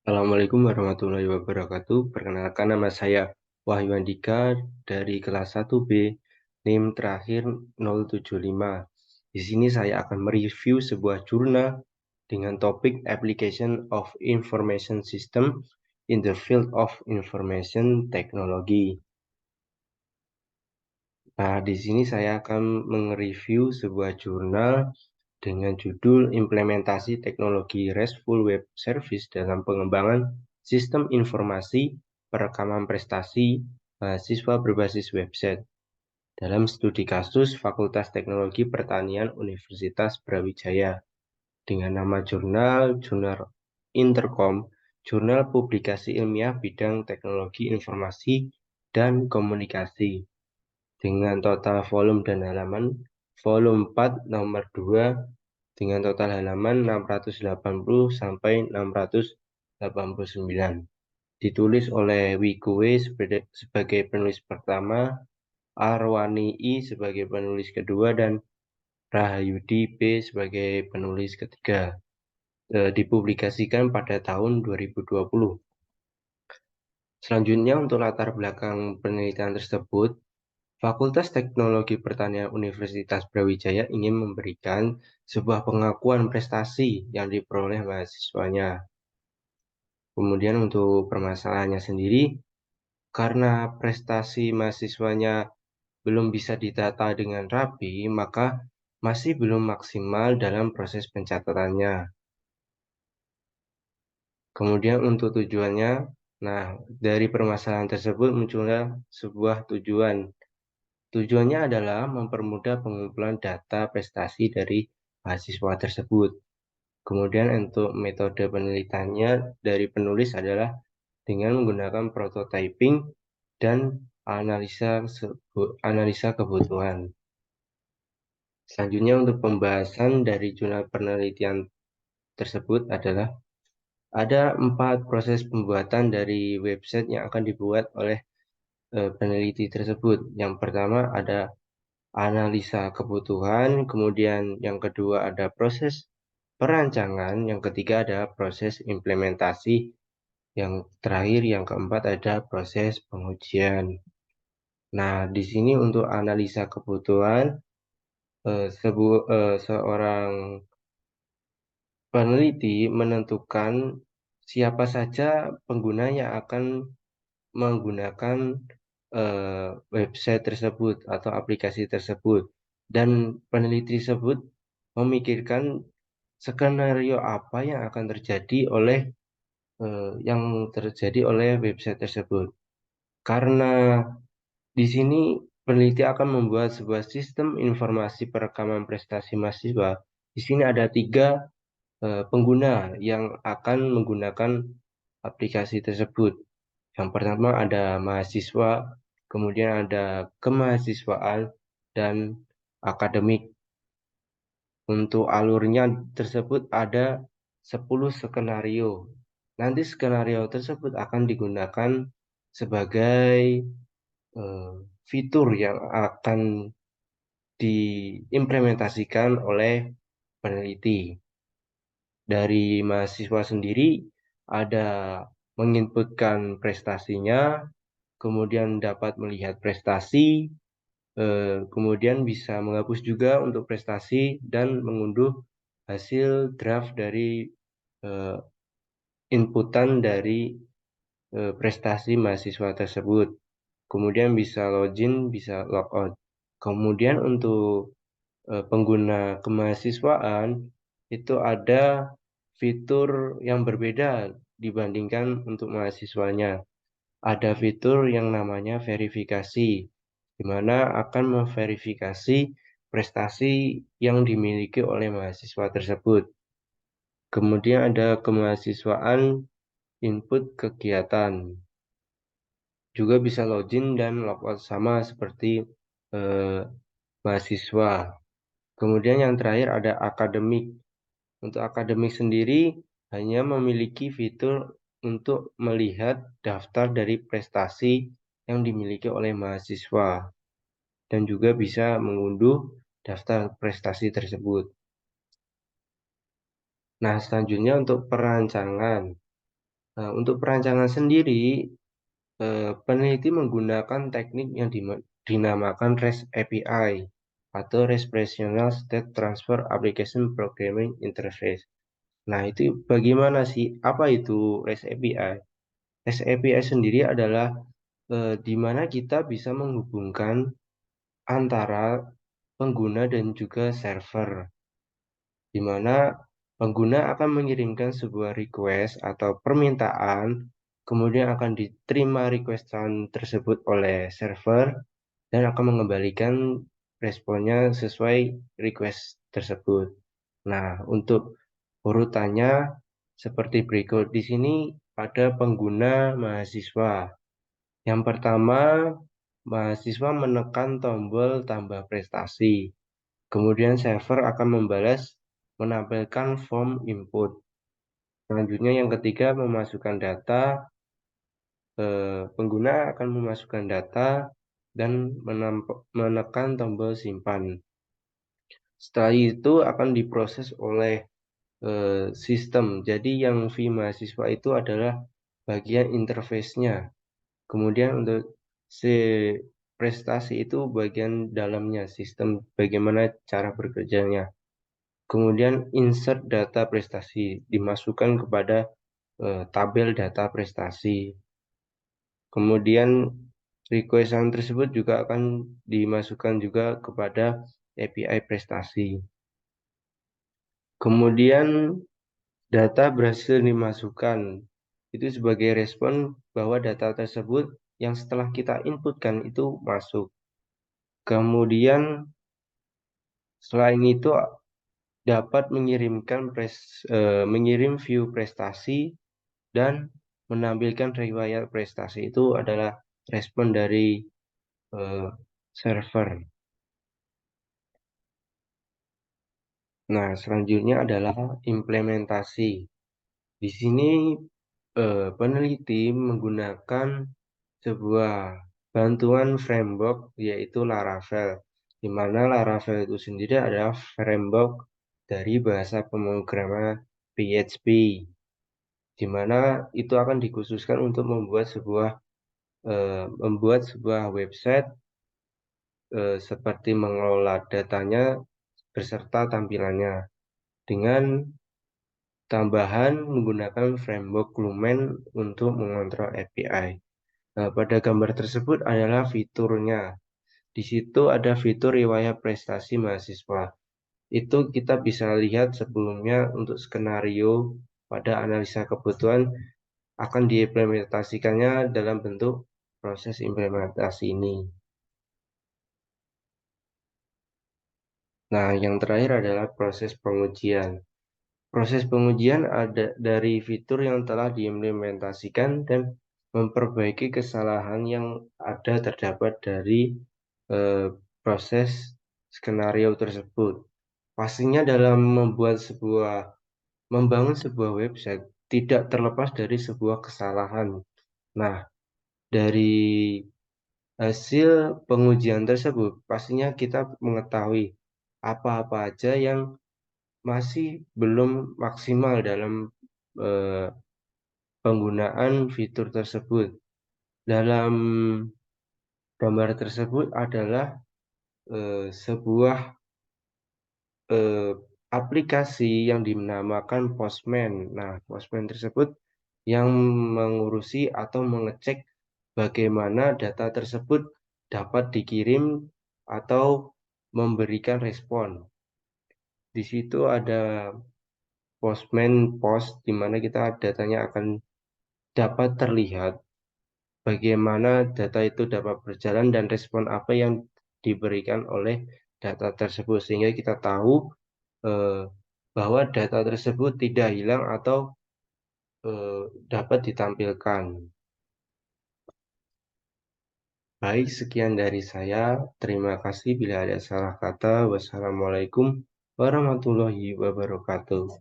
Assalamualaikum warahmatullahi wabarakatuh. Perkenalkan nama saya Wahyu Andika dari kelas 1B, NIM terakhir 075. Di sini saya akan mereview sebuah jurnal dengan topik Application of Information System in the Field of Information Technology. Nah, di sini saya akan mereview sebuah jurnal dengan judul Implementasi Teknologi RESTful Web Service dalam Pengembangan Sistem Informasi Perekaman Prestasi Mahasiswa Berbasis Website dalam studi kasus Fakultas Teknologi Pertanian Universitas Brawijaya dengan nama Jurnal Intercom, Jurnal Publikasi Ilmiah Bidang Teknologi Informasi dan Komunikasi dengan total volume dan halaman volume 4 nomor 2 dengan total halaman 680 sampai 689. Ditulis oleh Wikuwe sebagai penulis pertama, Arwani I sebagai penulis kedua, dan Rahayudi B sebagai penulis ketiga. Dipublikasikan pada tahun 2020. Selanjutnya untuk latar belakang penelitian tersebut, Fakultas Teknologi Pertanian Universitas Brawijaya ingin memberikan sebuah pengakuan prestasi yang diperoleh mahasiswanya. Kemudian untuk permasalahannya sendiri, karena prestasi mahasiswanya belum bisa ditata dengan rapi, maka masih belum maksimal dalam proses pencatatannya. Kemudian untuk tujuannya, nah dari permasalahan tersebut munculnya sebuah tujuan. Tujuannya adalah mempermudah pengumpulan data prestasi dari mahasiswa tersebut. Kemudian untuk metode penelitiannya dari penulis adalah dengan menggunakan prototyping dan analisa kebutuhan. Selanjutnya untuk pembahasan dari jurnal penelitian tersebut adalah ada 4 proses pembuatan dari website yang akan dibuat oleh peneliti tersebut. Yang pertama ada analisa kebutuhan, kemudian yang kedua ada proses perancangan, yang ketiga ada proses implementasi, yang terakhir yang keempat ada proses pengujian. Nah, di sini untuk analisa kebutuhan, seorang peneliti menentukan siapa saja pengguna yang akan menggunakan website tersebut atau aplikasi tersebut. Dan peneliti tersebut memikirkan skenario apa yang terjadi oleh website tersebut. Karena di sini peneliti akan membuat sebuah sistem informasi perekaman prestasi mahasiswa. Di sini ada 3 pengguna yang akan menggunakan aplikasi tersebut. Yang pertama ada mahasiswa, kemudian ada kemahasiswaan, dan akademik. Untuk alurnya tersebut ada 10 skenario. Nanti skenario tersebut akan digunakan sebagai eh, fitur yang akan diimplementasikan oleh peneliti. Dari mahasiswa sendiri ada menginputkan prestasinya, kemudian dapat melihat prestasi, kemudian bisa menghapus juga untuk prestasi dan mengunduh hasil draft dari eh, inputan dari prestasi mahasiswa tersebut. Kemudian bisa login, bisa logout. Kemudian untuk pengguna kemahasiswaan itu ada fitur yang berbeda dibandingkan untuk mahasiswanya. Ada fitur yang namanya verifikasi, di mana akan memverifikasi prestasi yang dimiliki oleh mahasiswa tersebut. Kemudian ada kemahasiswaan input kegiatan. Juga bisa login dan logout sama seperti eh, mahasiswa. Kemudian yang terakhir ada akademik. Untuk akademik sendiri hanya memiliki fitur untuk melihat daftar dari prestasi yang dimiliki oleh mahasiswa dan juga bisa mengunduh daftar prestasi tersebut. Nah, selanjutnya untuk perancangan. Nah, untuk perancangan sendiri, peneliti menggunakan teknik yang dinamakan REST API atau Relational State Transfer Application Programming Interface. Nah, itu bagaimana sih? Apa itu REST API? REST API sendiri adalah di mana kita bisa menghubungkan antara pengguna dan juga server, di mana pengguna akan mengirimkan sebuah request atau permintaan, kemudian akan diterima requestan tersebut oleh server dan akan mengembalikan responnya sesuai request tersebut. Nah, untuk urutannya seperti berikut. Di sini ada pengguna mahasiswa. Yang pertama, mahasiswa menekan tombol tambah prestasi. Kemudian server akan membalas menampilkan form input. Selanjutnya yang ketiga memasukkan data, pengguna akan memasukkan data dan menekan tombol simpan. Setelah itu akan diproses oleh sistem. Jadi yang fee mahasiswa itu adalah bagian interface-nya. Kemudian untuk si prestasi itu bagian dalamnya, sistem bagaimana cara bekerjanya. Kemudian insert data prestasi dimasukkan kepada tabel data prestasi. Kemudian requestan tersebut juga akan dimasukkan juga kepada API prestasi. Kemudian data berhasil dimasukkan. Itu sebagai respon bahwa data tersebut yang setelah kita inputkan itu masuk. Kemudian selain itu dapat mengirim view prestasi dan menampilkan riwayat prestasi itu adalah respon dari eh, server. Nah, selanjutnya adalah implementasi. Di sini peneliti menggunakan sebuah bantuan framework yaitu Laravel, di mana Laravel itu sendiri adalah framework dari bahasa pemrograman PHP, di mana itu akan dikhususkan untuk membuat sebuah website seperti mengelola datanya beserta tampilannya dengan tambahan menggunakan framework Lumen untuk mengontrol API. Nah, pada gambar tersebut adalah fiturnya. Di situ ada fitur riwayat prestasi mahasiswa. Itu kita bisa lihat sebelumnya untuk skenario pada analisa kebutuhan akan diimplementasikannya dalam bentuk proses implementasi ini. Nah, yang terakhir adalah proses pengujian. Proses pengujian ada dari fitur yang telah diimplementasikan dan memperbaiki kesalahan yang ada terdapat dari eh, proses skenario tersebut. Pastinya dalam membangun sebuah website tidak terlepas dari sebuah kesalahan. Nah, dari hasil pengujian tersebut, pastinya kita mengetahui apa-apa aja yang masih belum maksimal dalam eh, penggunaan fitur tersebut. Dalam gambar tersebut adalah sebuah eh, aplikasi yang dinamakan Postman. Nah, Postman tersebut yang mengurusi atau mengecek bagaimana data tersebut dapat dikirim atau memberikan respon. Di situ ada Postman Post di mana kita datanya akan dapat terlihat bagaimana data itu dapat berjalan dan respon apa yang diberikan oleh data tersebut sehingga kita tahu eh, bahwa data tersebut tidak hilang atau eh, dapat ditampilkan. Baik, sekian dari saya. Terima kasih bila ada salah kata. Wassalamualaikum warahmatullahi wabarakatuh.